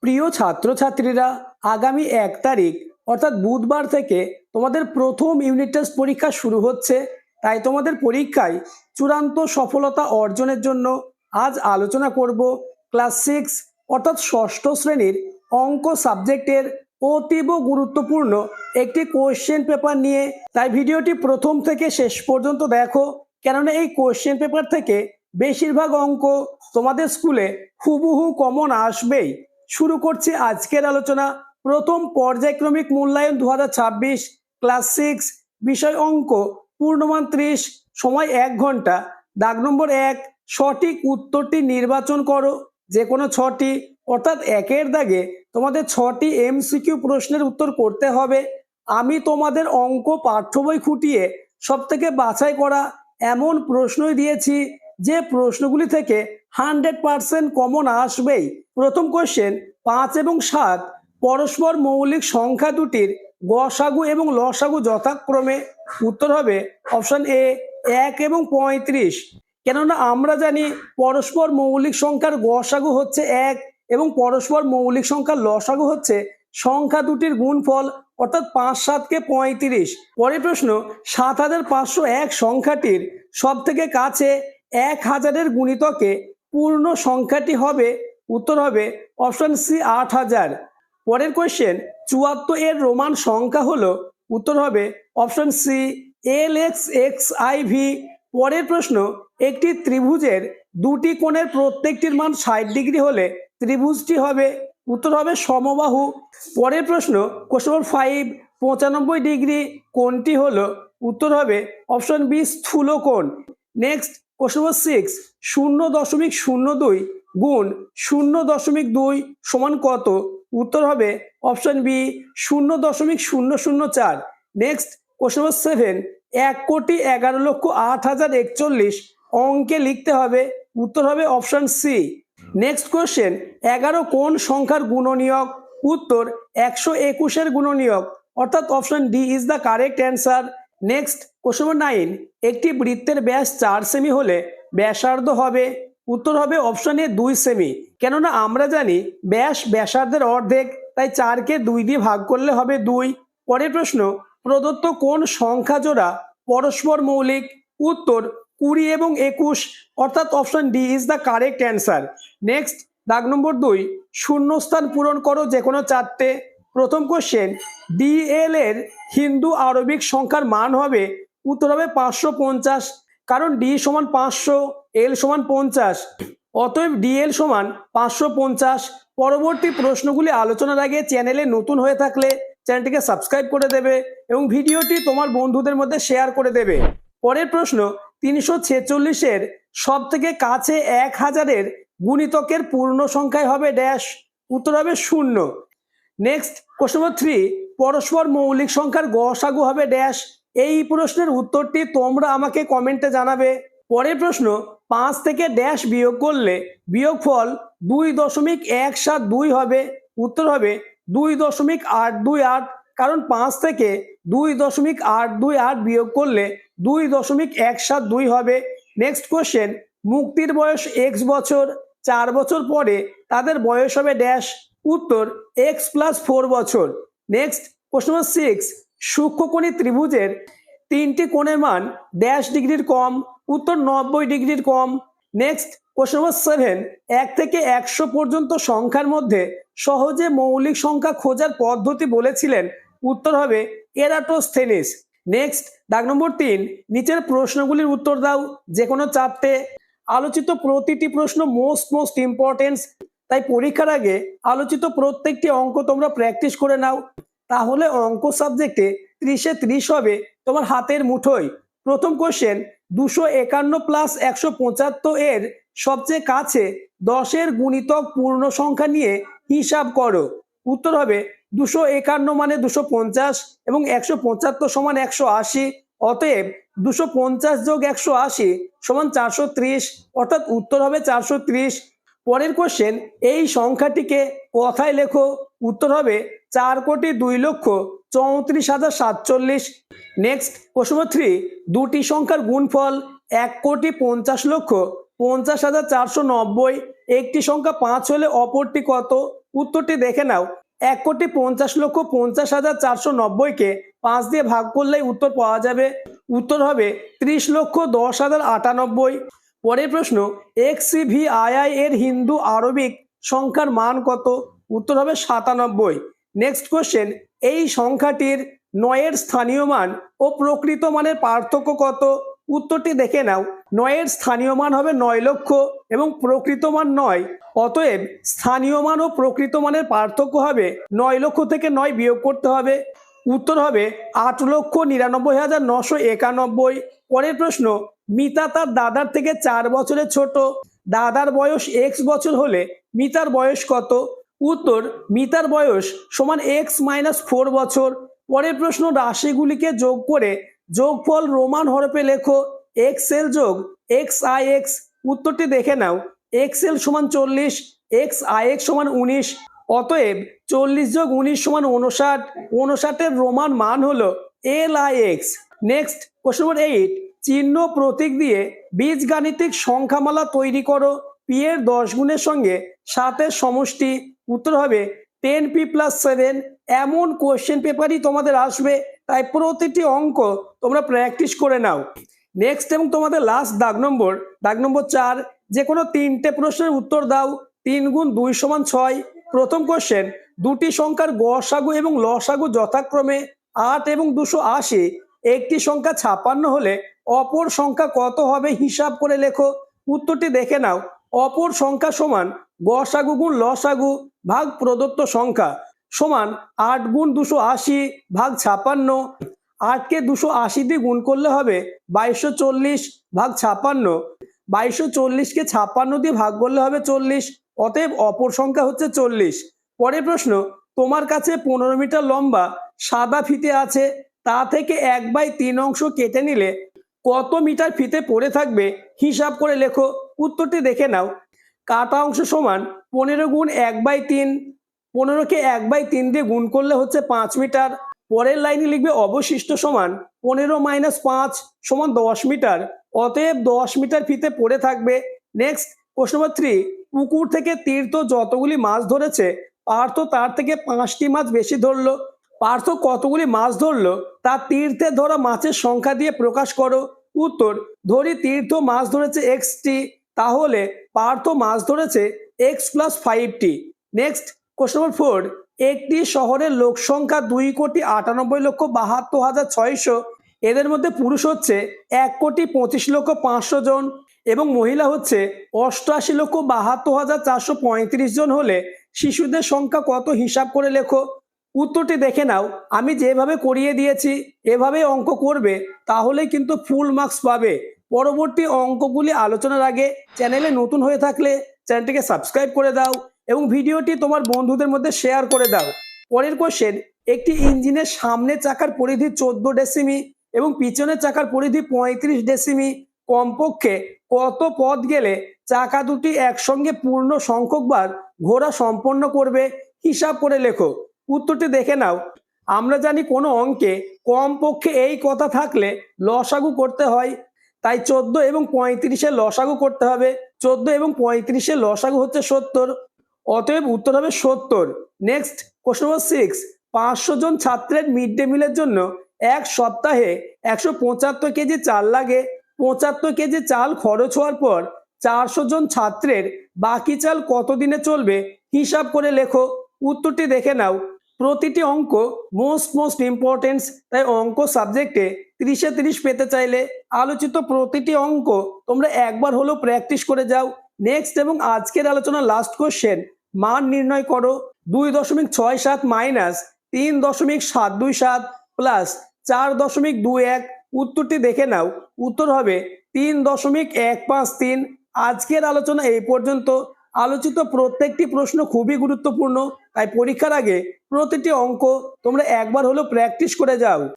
প্রিয় ছাত্রছাত্রীরা, আগামী 1 তারিখ অর্থাৎ বুধবার থেকে তোমাদের প্রথম ইউনিট টেস্ট পরীক্ষা শুরু হচ্ছে। তাই তোমাদের পরীক্ষায় চূড়ান্ত সফলতা অর্জনের জন্য আজ আলোচনা করব ক্লাস 6 অর্থাৎ ষষ্ঠ শ্রেণীর অঙ্ক সাবজেক্টের অতীব গুরুত্বপূর্ণ একটি কোশ্চেন পেপার নিয়ে। তাই ভিডিওটি প্রথম থেকে শেষ পর্যন্ত দেখো, কেননা এই কোশ্চেন পেপার থেকে বেশিরভাগ অঙ্ক তোমাদের স্কুলে হুবহু কমন আসবেই। শুরু করছি আজকের আলোচনা। প্রথম পর্যায়ক্রমিক মূল্যায়ন 2026 ক্লাস 6, বিষয় অঙ্ক, পূর্ণমান 30, সময় 1 ঘন্টা। দাগ নম্বর 1, সঠিক উত্তরটি নির্বাচন করো। যে কোনো 6টি, অর্থাৎ 1-এর দাগে তোমাদের 6টি এমসিকিউ প্রশ্নের উত্তর করতে হবে। আমি তোমাদের অঙ্ক পাঠ্য বই খুঁটিয়ে সব থেকে বাছাই করা এমন প্রশ্নই দিয়েছি যে প্রশ্নগুলি থেকে 100% কমন আসবেই। প্রথম কোশ্চেন, 5 এবং 7 পরস্পর মৌলিক সংখ্যা দুটির গসাগু এবং লসাগু যথাক্রমে। উত্তর হবে অপশন এ 1 এবং 35। কেননা আমরা জানি পরস্পর মৌলিক সংখ্যার গসাগু হচ্ছে 1 এবং পরস্পর মৌলিক সংখ্যার লসাগু হচ্ছে সংখ্যা দুটির গুণফল, অর্থাৎ 5 7 কে 35। পরের প্রশ্ন, 7501 সংখ্যাটির সব থেকে কাছে 1000-এর গুণিতকে পূর্ণ সংখ্যাটি হবে। উত্তর হবে অপশন সি 8000। পরের কোশ্চেন, 74 এর রোমান সংখ্যা হলো। উত্তর হবে অপশন সি LXXIV। পরের প্রশ্ন, একটি ত্রিভুজের দুটি কোণের প্রত্যেকটির মান 60 ডিগ্রি হলে ত্রিভুজটি হবে। উত্তর হবে সমবাহু। পরের প্রশ্ন, কোশ্চেন নম্বর 5, 95 ডিগ্রি কোণটি হলো। উত্তর হবে অপশন বি স্থূলকোণ। নেক্সট, কোশ্চেন নম্বর 6, 0.02 গুণ 0.2 সমান কত? উত্তর হবে option B 0.004। Next, question number 7, 1,11,08,041 অঙ্কে লিখতে হবে। উত্তর হবে অপশন সি। নেক্সট কোশ্চেন, 11 কোন সংখ্যার গুণনীয়ক? উত্তর 121-এর গুণনীয়ক, অর্থাৎ option D is the correct answer. Next, question নম্বর 9, একটি বৃত্তের ব্যাস 4 সেমি হলে ব্যাসার্ধ হবে। উত্তর হবে অপশন এ 2 সেমি। কেননা আমরা জানি ব্যাসার্ধের অর্ধেক, তাই 4-কে 2 দিয়ে ভাগ করলে হবে 2। পরের প্রশ্ন, প্রদত্ত কোন সংখ্যা জোড়া পরস্পর মৌলিক? উত্তর 20 এবং 21, অর্থাৎ option D is the correct answer. Next, দাগ নম্বর 2, শূন্যস্থান পূরণ করো যে কোনো 4টে। প্রথম কোশ্চেন, DL এর হিন্দু আরবিক সংখ্যার মান হবে। উত্তর হবে 550, কারণ ডি সমান 500, এল সমান 50, অতএব ডিএল সমান 550। পরবর্তী প্রশ্নগুলি আলোচনার আগে চ্যানেলে নতুন হয়ে থাকলে চ্যানেলটিকে সাবস্ক্রাইব করে দেবে এবং ভিডিওটি তোমার বন্ধুদের মধ্যে শেয়ার করে দেবে। পরের প্রশ্ন, 346-এর সব থেকে কাছে 1000-এর গুণিতকের পূর্ণ সংখ্যায় হবে ড্যাশ। উত্তর হবে 0। নেক্সট, কোশ্চেন নম্বর 3, পরস্পর মৌলিক সংখ্যার গসাগু হবে ড্যাশ। এই প্রশ্নের উত্তরটি তোমরা আমাকে কমেন্টে জানাবে। পরের প্রশ্ন, 5 থেকে ড্যাশ বিয়োগ করলে বিয়োগফল 2.172 হবে। উত্তর হবে 2.828, কারণ 5 থেকে 2.828 বিয়োগ করলে 2.172 হবে। নেক্সট কোশ্চেন, মুক্তির বয়স x বছর, 4 বছর পরে তাদের বয়স হবে ড্যাশ। উত্তর x + 4 বছর। নেক্সট, কোশ্চেন নম্বর 6, সূক্ষ্মকোণী ত্রিভুজের 3টি কোণের মান ড্যাশ ডিগ্রির কম। উত্তর 90 ডিগ্রির কম। নেক্সট, কোশ্চেন নম্বর 7, 1 থেকে 100 পর্যন্ত সংখ্যার মধ্যে সহজে মৌলিক সংখ্যা খোঁজার পদ্ধতি বলেছিলেন। উত্তর হবে এরাটোস্থেনিস। নেক্সট, দাগ নম্বর 3, নিচের প্রশ্নগুলির উত্তর দাও যে কোনো 4টে। আলোচিত প্রতিটি প্রশ্ন মোস্ট ইম্পর্টেন্ট, তাই পরীক্ষার আগে আলোচিত প্রত্যেকটি অঙ্ক তোমরা প্র্যাকটিস করে নাও, তাহলে অঙ্ক সাবজেক্টে 30-এ 30 হবে তোমার হাতের মুঠোয়। প্রথম কোশ্চেন, 251 + 175 এর সবচেয়ে কাছে 10-এর গুণিতক পূর্ণ সংখ্যা নিয়ে হিসাব করো। উত্তর হবে 251 মানে 250 এবং 175 সমান 180, অতএব 250 + 180 সমান 430, অর্থাৎ উত্তর হবে 430। পরের কোশ্চেন, এই সংখ্যাটিকে কথায় লেখো। উত্তর হবে 4,02,34,047। নেক্সট, কোশ্চেন নম্বর 3, দুটি সংখ্যার গুণফল 1,50,50,50,490। একটি সংখ্যা 5 হলে অপরটি কত? উত্তরটি দেখে নাও। 1,50,50,490-কে 5 দিয়ে ভাগ করলেই উত্তর পাওয়া যাবে। উত্তর হবে 30,10,098। পরের প্রশ্ন, XCVII এর হিন্দু আরবিক সংখ্যার মান কত? উত্তর হবে 97। নেক্সট কোশ্চেন, এই সংখ্যাটির 9-এর স্থানীয় মান ও প্রকৃত মানের পার্থক্য কত? উত্তরটি দেখে নাও। 9-এর স্থানীয় মান হবে 9 লক্ষ এবং প্রকৃত মান 9। অতএব স্থানীয় মান ও প্রকৃত মানের পার্থক্য হবে 9 লক্ষ থেকে 9 বিয়োগ করতে হবে। উত্তর হবে 8,99,991। পরের প্রশ্ন, মিতা তার দাদার থেকে 4 বছরের ছোট। দাদার বয়স x বছর হলে মিতার বয়স কত? উত্তর, মিতার বয়স সমান x - 4 বছর। পরের প্রশ্ন, রাশিগুলিকে যোগ করে যোগফল রোমান হরফে লেখো। xl যোগ xix। উত্তরটি দেখে নাও। xl সমান 40, xix সমান 19। অতএব 40 যোগ 19 সমান 59। 59-এর রোমান মান হলো LIX। নেক্সট কোশ্চেন নম্বর 8, চিহ্ন প্রতীক দিয়ে বীজগাণিতিক সংখ্যামালা তৈরি করো। p এর 10 গুণের সঙ্গে 7-এর সমষ্টি। উত্তর হবে 10p + 7। এমন কোশ্চেন পেপারই তোমাদের আসবে, তাই প্রতিটি অঙ্ক তোমরা প্র্যাকটিস করে নাও। নেক্সট এবং তোমাদের লাস্ট দাগ নম্বর 4, যে কোনো 3টে প্রশ্নের উত্তর দাও। 3 গুণ 2 সমান 6। প্রথম কোশ্চেন, দুটি সংখ্যার গসাগু এবং লসাগু যথাক্রমে 8 এবং 280। একটি সংখ্যা 56 হলে অপর সংখ্যা কত হবে হিসাব করে লেখো। উত্তরটি দেখে নাও। অপর সংখ্যা সমান গসাগু গুণ লসাগু ভাগ প্রদত্ত সংখ্যা সমান 8 গুণ 280 ভাগ 56। 8কে 280 দিয়ে গুণ করলে হবে 2240 ভাগ 56। 2240কে 56 দিয়ে ভাগ করলে হবে 40। অতএব অপর সংখ্যা হচ্ছে 40। পরের প্রশ্ন, তোমার কাছে 15 মিটার লম্বা সাদা ফিতে আছে, তা থেকে 1/3 অংশ কেটে নিলে কত মিটার ফিতে পড়ে থাকবে হিসাব করে লেখো। উত্তরটি দেখে নাও। কাটা অংশ সমান 15 গুণ 1/3। 15কে 1/3 দিয়ে গুণ করলে হচ্ছে 5 মিটার। পরের লাইনে লিখবে অবশিষ্ট সমান 15 - 5 সমান 10 মিটার। অতএব 10 মিটার ফিতে পড়ে থাকবে। নেক্সট কোশ্চেন নম্বর 3, পুকুর থেকে তীর্থ যতগুলি মাছ ধরেছে পার্থ তার থেকে 5টি মাছ বেশি ধরলো। পার্থ কতগুলি মাছ ধরলো তা তীর্থে ধরা মাছের সংখ্যা দিয়ে প্রকাশ করো। উত্তর, ধরি তীর্থ মাছ ধরেছে xটি, তাহলে পার্থ মাছ ধরেছে x + 5টি। নেক্সট কোশ্চেন নম্বর 4, একটি শহরের লোক সংখ্যা 2,98,72,600। এদের মধ্যে পুরুষ হচ্ছে 1,25,05,000 জন এবং মহিলা হচ্ছে 88,72,435 জন হলে শিশুদের সংখ্যা কত হিসাব করে লেখো। উত্তরটি দেখে নাও। আমি যেভাবে করিয়ে দিয়েছি এভাবে অঙ্ক করবে, তাহলে কিন্তু ফুল মার্কস পাবে। পরবর্তী অঙ্কগুলি আলোচনার আগে চ্যানেলে নতুন হয়ে থাকলে চ্যানেলটিকে সাবস্ক্রাইব করে দাও এবং ভিডিওটি তোমার বন্ধুদের মধ্যে শেয়ার করে দাও। পরের কোশ্চেন, একটি ইঞ্জিনের সামনের চাকার পরিধি 14 ডেসিমি এবং পিছনের চাকার পরিধি 35 ডেসিমি। কমপক্ষে কত পথ গেলে চাকা দুটি একসঙ্গে পূর্ণ সংখ্যকবার ঘোরা সম্পন্ন করবে হিসাব করে লেখো। উত্তরটি দেখে নাও। আমরা জানি কোনো অঙ্কে কমপক্ষে এই কথা থাকলে লসাগু করতে হয়, তাই 14 এবং 35-এর লসাগু করতে হবে। 14 এবং 35-এর লসাগু হচ্ছে 70। অতএব উত্তর হবে 70। নেক্সট কোশ্চেন নম্বর 6, 500 জন ছাত্রের মিড ডে মিলের জন্য এক সপ্তাহে 175 কেজি চাল লাগে। 75 কেজি চাল খরচ হওয়ার পর 400 জন ছাত্রের বাকি চাল কতদিনে চলবে হিসাব করে লেখো। উত্তরটি দেখে নাও। প্রতিটি অঙ্ক মোস্ট ইম্পর্টেন্স, তাই অঙ্ক সাবজেক্টে 30-এ 30 পেতে চাইলে আলোচিত প্রতিটি অঙ্ক তোমরা একবার হলেও প্র্যাকটিস করে যাও। নেক্সট এবং আজকের আলোচনার লাস্ট কোশ্চেন, মান নির্ণয় করো। 2.67 মাইনাস 3.727 প্লাস 4.21। উত্তরটি দেখে নাও। উত্তর হবে 3.153। আজকের আলোচনা এই পর্যন্ত। আলোচিত প্রত্যেকটি প্রশ্ন খুবই গুরুত্বপূর্ণ, তাই পরীক্ষার আগে প্রতিটি অঙ্ক তোমরা একবার হলেও প্র্যাকটিস করে যাও।